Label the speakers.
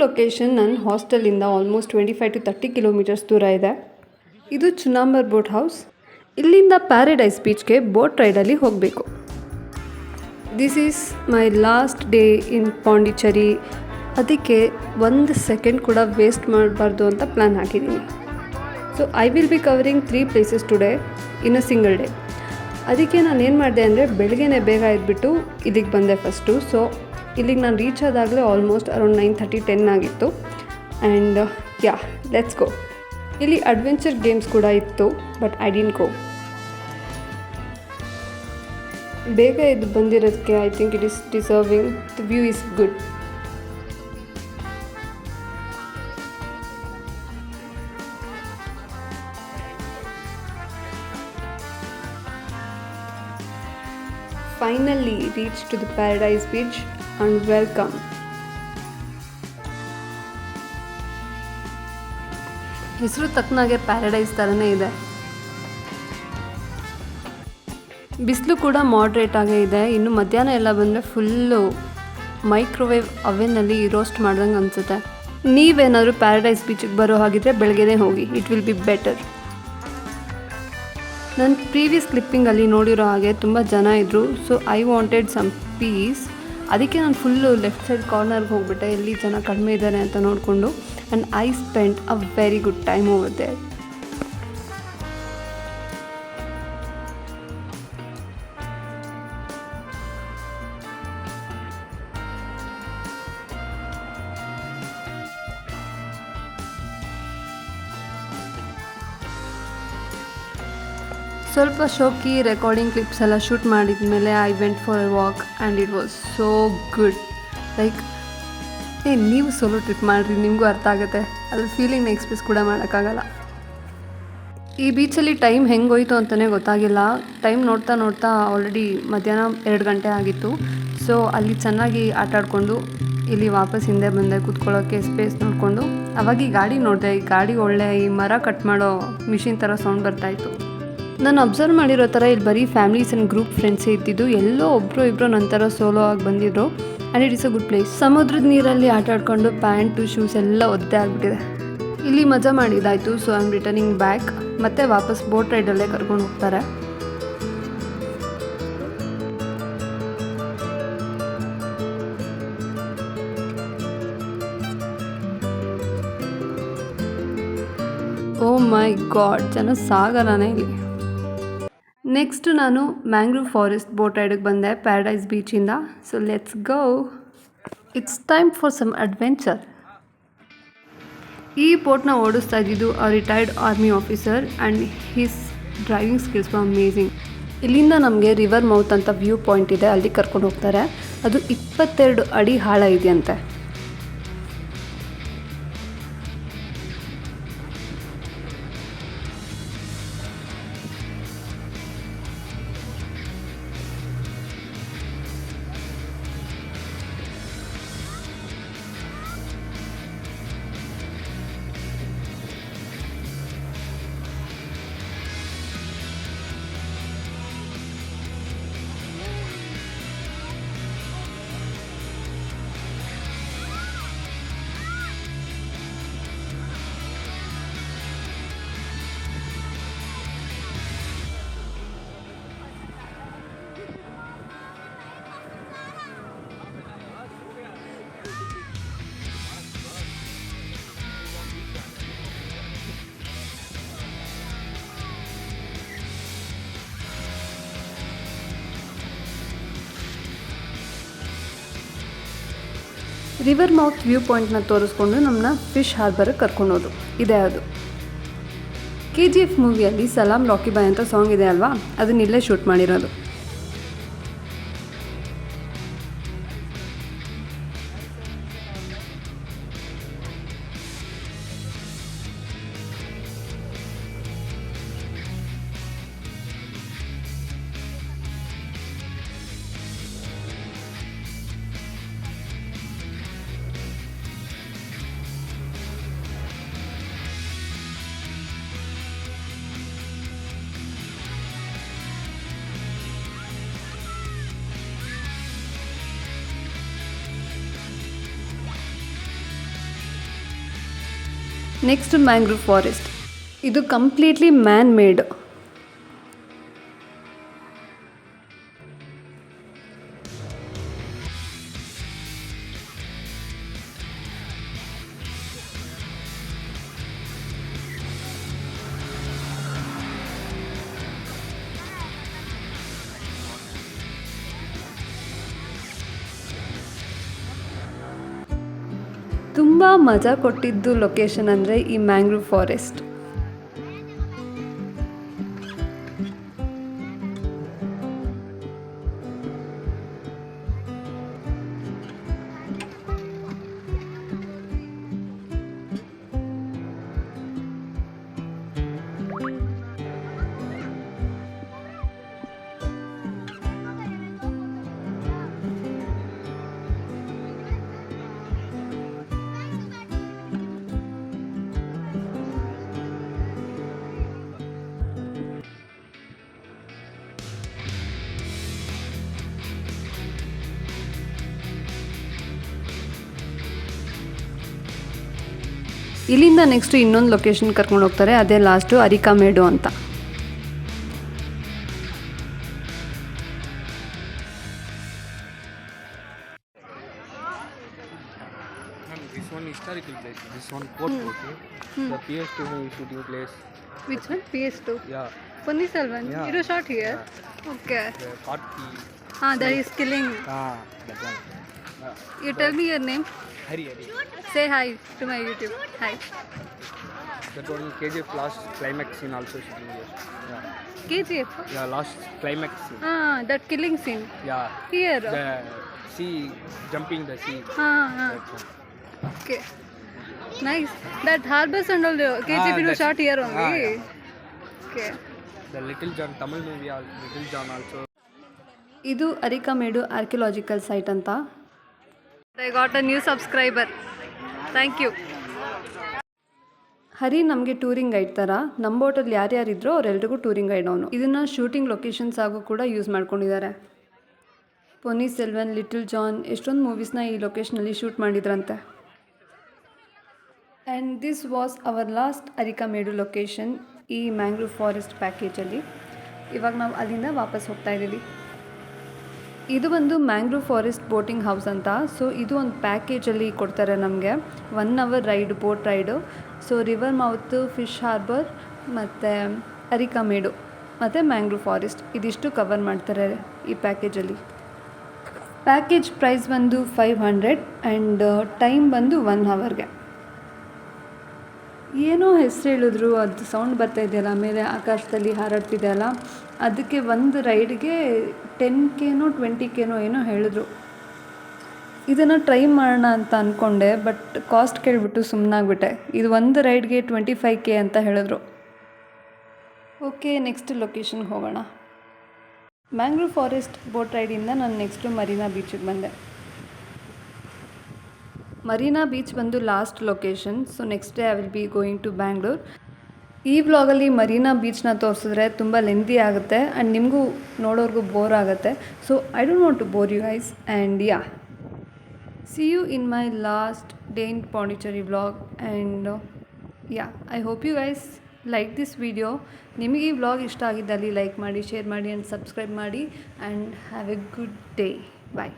Speaker 1: Location ನನ್ನ ಹಾಸ್ಟೆಲಿಂದ almost 25 to 30 kilometres ದೂರ ಇದೆ. ಇದು ಚುನಾಂಬರ್ ಬೋಟ್ ಹೌಸ್. ಇಲ್ಲಿಂದ ಪ್ಯಾರಡೈಸ್ ಬೀಚ್ಗೆ ಬೋಟ್ ರೈಡಲ್ಲಿ ಹೋಗಬೇಕು. This is my last day in Pondicherry. ಅದಕ್ಕೆ 1 ಸೆಕೆಂಡ್ ಕೂಡ ವೇಸ್ಟ್ ಮಾಡಬಾರ್ದು ಅಂತ ಪ್ಲ್ಯಾನ್ ಹಾಕಿದ್ದೀನಿ. So I will B covering 3 places today in a single day. ಅದಕ್ಕೆ ನಾನು ಏನು ಮಾಡಿದೆ ಅಂದರೆ ಬೆಳಗ್ಗೆನೇ ಬೇಗ ಎದ್ಬಿಟ್ಟು ಇಲ್ಲಿಗೆ ಬಂದೆ ಫಸ್ಟು. ಸೊ ಇಲ್ಲಿಗೆ ನಾನು ರೀಚ್ ಆದಾಗಲೇ ಆಲ್ಮೋಸ್ಟ್ ಅರೌಂಡ್ 9:30-10 ಆಗಿತ್ತು. And let's go. ಇಲ್ಲಿ ಅಡ್ವೆಂಚರ್ ಗೇಮ್ಸ್ ಕೂಡ ಇತ್ತು, ಬಟ್ ಐ ಡಿಂಟ್ ಗೋ. ಬೇಗ ಎದ್ದು ಬಂದಿರೋದಕ್ಕೆ I think it is deserving. The view is good. Finally reached to the Paradise Beach and welcome. ಹೆಸರು ತಕ್ಕನಾಗೆ ಪ್ಯಾರಡೈಸ್ ಥರನೇ ಇದೆ. ಬಿಸಿಲು ಕೂಡ ಮಾಡ್ರೇಟ್ ಆಗೇ ಇದೆ. ಇನ್ನು ಮಧ್ಯಾಹ್ನ ಎಲ್ಲ ಬಂದರೆ ಫುಲ್ಲು ಮೈಕ್ರೋವೇವ್ ಅವನ್ನಲ್ಲಿ ರೋಸ್ಟ್ ಮಾಡ್ದಂಗೆ ಅನಿಸುತ್ತೆ. ನೀವೇನಾದರೂ ಪ್ಯಾರಡೈಸ್ ಬೀಚಿಗೆ ಬರೋ ಹಾಗಿದ್ರೆ ಬೆಳಗ್ಗೆನೇ ಹೋಗಿ, ಇಟ್ ವಿಲ್ ಬಿ ಬೆಟರ್. ನನ್ನ ಪ್ರೀವಿಯಸ್ ಕ್ಲಿಪ್ಪಿಂಗಲ್ಲಿ ನೋಡಿರೋ ಹಾಗೆ ತುಂಬ ಜನ ಇದ್ದರು. So I wanted some peace. ಅದಕ್ಕೆ ನಾನು ಫುಲ್ಲು ಲೆಫ್ಟ್ ಸೈಡ್ ಕಾರ್ನರ್ಗೆ ಹೋಗ್ಬಿಟ್ಟೆ, ಎಲ್ಲಿ ಜನ ಕಡಿಮೆ ಇದ್ದಾರೆ ಅಂತ ನೋಡಿಕೊಂಡು. And I spend a very good time over there. ಸ್ವಲ್ಪ ಶೋಕಿ ರೆಕಾರ್ಡಿಂಗ್ ಕ್ಲಿಪ್ಸ್ ಎಲ್ಲ ಶೂಟ್ ಮಾಡಿದ ಮೇಲೆ I went for a walk and it was so good. Like ನೀವು ಸೋಲೋ ಟ್ರಿಪ್ ಮಾಡಿರಿ, ನಿಮಗೂ ಅರ್ಥ ಆಗುತ್ತೆ. ಅದ್ರ ಫೀಲಿಂಗ್ನ ಎಕ್ಸ್ಪ್ರೆಸ್ ಕೂಡ ಮಾಡೋಕ್ಕಾಗಲ್ಲ. ಈ ಬೀಚಲ್ಲಿ ಟೈಮ್ ಹೆಂಗೆ ಹೋಯ್ತು ಅಂತಲೇ ಗೊತ್ತಾಗಿಲ್ಲ. ಟೈಮ್ ನೋಡ್ತಾ ನೋಡ್ತಾ ಆಲ್ರೆಡಿ ಮಧ್ಯಾಹ್ನ 2 ಗಂಟೆ ಆಗಿತ್ತು. ಸೊ ಅಲ್ಲಿ ಚೆನ್ನಾಗಿ ಆಟ ಆಡಿಕೊಂಡು ಇಲ್ಲಿ ವಾಪಸ್ ಹಿಂದೆ ಬಂದೆ ಕೂತ್ಕೊಳ್ಳೋಕ್ಕೆ ಸ್ಪೇಸ್ ನೋಡಿಕೊಂಡು. ಅವಾಗ ಈ ಗಾಡಿ ನೋಡಿದೆ. ಈ ಗಾಡಿ ಒಳ್ಳೆ ಈ ಮರ ಕಟ್ ಮಾಡೋ ಮಿಷಿನ್ ಥರ ಸೌಂಡ್ ಬರ್ತಾಯಿತ್ತು. ನಾನು ಅಬ್ಸರ್ವ್ ಮಾಡಿರೋ ಥರ ಇಲ್ಲಿ ಬರೀ ಫ್ಯಾಮಿಲೀಸ್ ಆ್ಯಂಡ್ ಗ್ರೂಪ್ ಫ್ರೆಂಡ್ಸೇ ಇದ್ದಿದ್ದು. ಎಲ್ಲೋ ಒಬ್ಬರು ಇಬ್ಬರು ನಂತರ ಸೋಲೋ ಆಗಿ ಬಂದಿದ್ರು. And it is a good place. ಸಮುದ್ರದ ನೀರಲ್ಲಿ ಆಟ ಆಡ್ಕೊಂಡು ಪ್ಯಾಂಟು ಶೂಸ್ ಎಲ್ಲ ಒದ್ದೆ ಆಗಿಬಿಟ್ಟಿದೆ. ಇಲ್ಲಿ ಮಜಾ ಮಾಡಿದ್ದಾಯಿತು. So I am returning back. ಮತ್ತೆ ವಾಪಸ್ ಬೋಟ್ ರೈಡಲ್ಲೇ ಕರ್ಕೊಂಡು ಹೋಗ್ತಾರೆ. ಓ ಮೈ ಗಾಡ್, ಜನ ಸಾಗರನೇ ಇಲ್ಲಿ. ನೆಕ್ಸ್ಟ್ ನಾನು ಮ್ಯಾಂಗ್ರೂವ್ ಫಾರೆಸ್ಟ್ ಬೋಟ್ ರೈಡಿಗೆ ಬಂದೆ ಪ್ಯಾರಡೈಸ್ ಬೀಚಿಂದ. So let's go. It's time for some adventure. ಈ ಬೋಟ್ನ ಓಡಿಸ್ತಾ ಇದ್ದಿದ್ದು a retired army officer and his driving skills were amazing. ಇಲ್ಲಿಂದ ನಮಗೆ ರಿವರ್ ಮೌತ್ ಅಂತ ವ್ಯೂ ಪಾಯಿಂಟ್ ಇದೆ, ಅಲ್ಲಿ ಕರ್ಕೊಂಡು ಹೋಗ್ತಾರೆ. ಅದು 22 ಅಡಿ ಆಳ ಇದೆಯಂತೆ. ರಿವರ್ ಮೌತ್ ವ್ಯೂ ಪಾಯಿಂಟ್ನ ತೋರಿಸ್ಕೊಂಡು ನಮ್ಮನ್ನ ಫಿಶ್ ಹಾರ್ಬರ್ಗೆ ಕರ್ಕೊಂಡೋದು. ಇದೆ ಅದು. KGF ಮೂವಿಯಲ್ಲಿ ಸಲಾಂ ರಾಕಿ ಬಾಯ್ ಅಂತ ಸಾಂಗ್ ಇದೆ ಅಲ್ವಾ, ಅದನ್ನಿಲ್ಲೇ ಶೂಟ್ ಮಾಡಿರೋದು. Next mangrove forest. ಇದು ಕಂಪ್ಲೀಟ್ಲಿ ಮ್ಯಾನ್ ಮೇಡ್. ತುಂಬ ಮಜಾ ಕೊಟ್ಟಿದ್ದು ಲೊಕೇಶನ್ ಅಂದರೆ ಈ ಮ್ಯಾಂಗ್ರೂವ್ ಫಾರೆಸ್ಟ್. ಇಲ್ಲಿಂದ ನೆಕ್ಸ್ಟ್ ಇನ್ನೊಂದು ಲೊಕೇಶನ್ ಕರ್ಕೊಂಡು ಹೋಗ್ತಾರೆ, ಅದೇ ಲಾಸ್ಟು ಅರಿಕಾಮೇಡು ಅಂತ.
Speaker 2: This one historical place. This one court okay. The PS2 movie shooting place.
Speaker 1: Which one? PS2.
Speaker 2: Yeah.
Speaker 1: Ponni Selvan.
Speaker 2: Yeah.
Speaker 1: It was shot here.
Speaker 2: Yeah.
Speaker 1: Okay.
Speaker 2: The Karthi.
Speaker 1: That is killing.
Speaker 2: That one.
Speaker 1: You tell me your name.
Speaker 2: Hari.
Speaker 1: Say hi to my YouTube. Hi.
Speaker 2: That one KGF last climax scene also shooting here. Yeah.
Speaker 1: KGF.
Speaker 2: Yeah, last climax scene.
Speaker 1: That killing scene.
Speaker 2: Yeah.
Speaker 1: Here.
Speaker 2: The sea jumping the sea. That one.
Speaker 1: Okay. Nice. That harbors and all the KGF it was shot here only. Okay.
Speaker 2: The Little John Tamil movie, Little John also.
Speaker 1: ಇದು ಅರಿಕಾಮೇಡು archaeological site ಅಂತ. I got a new subscriber. Thank you. ಹರಿ ನಮಗೆ touring guide ಥರ. ನಮ್ಮ ಬೋಟಲ್ಲಿ ಯಾರ್ಯಾರಿದ್ರೋ ಅವರೆಲ್ರಿಗೂ touring guide ಅವನು. ಇದನ್ನು shooting locations ಆಗು ಕೂಡ use ಮಾಡ್ಕೊಂಡಿದ್ದಾರೆ. ಪೊನ್ನಿ ಸೆಲ್ವನ್, ಲಿಟಲ್ ಜಾನ್ ಎಷ್ಟೊಂದು ಮೂವೀಸ್ನ ಈ ಲೊಕೇಶನಲ್ಲಿ ಶೂಟ್ ಮಾಡಿದ್ರಂತೆ. And this was our last Arikamedu location ಈ ಮ್ಯಾಂಗ್ರೂವ್ ಫಾರೆಸ್ಟ್ ಪ್ಯಾಕೇಜಲ್ಲಿ. ಇವಾಗ ನಾವು ಅಲ್ಲಿಂದ ವಾಪಸ್ ಹೋಗ್ತಾ ಇದ್ದೀವಿ. ಇದು ಒಂದು ಮ್ಯಾಂಗ್ರೂವ್ ಫಾರೆಸ್ಟ್ ಬೋಟಿಂಗ್ ಹೌಸ್ ಅಂತ. ಸೊ ಇದು ಒಂದು ಪ್ಯಾಕೇಜಲ್ಲಿ ಕೊಡ್ತಾರೆ ನಮಗೆ. 1 hour ride, boat ride. So river mouth, fish harbour ಮತ್ತು ಅರಿಕಾಮೇಡು ಮತ್ತು ಮ್ಯಾಂಗ್ರೂವ್ ಫಾರೆಸ್ಟ್ ಇದಿಷ್ಟು ಕವರ್ ಮಾಡ್ತಾರೆ ಈ ಪ್ಯಾಕೇಜಲ್ಲಿ. ಪ್ಯಾಕೇಜ್ ಪ್ರೈಸ್ ಬಂದು 500 ಆ್ಯಂಡ್ ಟೈಮ್ ಬಂದು 1 hourಗೆ. ಏನೋ ಹೆಸರು ಹೇಳಿದ್ರು, ಅದು ಸೌಂಡ್ ಬರ್ತಾ ಇದೆಯಲ್ಲ ಮೇಲೆ ಆಕಾಶದಲ್ಲಿ ಹಾರಾಡ್ತಿದೆಯಲ್ಲ, ಅದಕ್ಕೆ ಒಂದು ರೈಡ್ಗೆ 10K 20K ಏನೋ ಹೇಳಿದ್ರು. ಇದನ್ನು ಟ್ರೈ ಮಾಡೋಣ ಅಂತ ಅಂದ್ಕೊಂಡೆ, ಬಟ್ ಕಾಸ್ಟ್ ಕೇಳಿಬಿಟ್ಟು ಸುಮ್ಮನಾಗ್ಬಿಟ್ಟೆ. ಇದು ಒಂದು ರೈಡ್ಗೆ 25K ಅಂತ ಹೇಳಿದ್ರು. ಓಕೆ, ನೆಕ್ಸ್ಟ್ ಲೊಕೇಶನ್ಗೆ ಹೋಗೋಣ. ಮ್ಯಾಂಗ್ರೂವ್ ಫಾರೆಸ್ಟ್ ಬೋಟ್ ರೈಡಿಂದ ನಾನು ನೆಕ್ಸ್ಟು ಮರೀನಾ ಬೀಚಿಗೆ ಬಂದೆ. ಮರೀನಾ ಬೀಚ್ ಬಂದು last location. So next day I will be going to Bangalore. ಈ ವ್ಲಾಗಲ್ಲಿ ಮರೀನಾ ಬೀಚ್ನ ತೋರಿಸಿದ್ರೆ ತುಂಬ ಲೆಂದಿ ಆಗುತ್ತೆ ಆ್ಯಂಡ್ ನಿಮಗೂ ನೋಡೋರ್ಗೂ ಬೋರ್ ಆಗುತ್ತೆ. So I don't want to bore you guys and yeah, see you in my last day in Pondicherry vlog. And yeah, I hope you guys like this video. ನಿಮಗೆ ಈ ವ್ಲಾಗ್ ಇಷ್ಟ ಆಗಿದ್ದಲ್ಲಿ like ಮಾಡಿ, share ಮಾಡಿ and subscribe ಮಾಡಿ. And have a good day. Bye.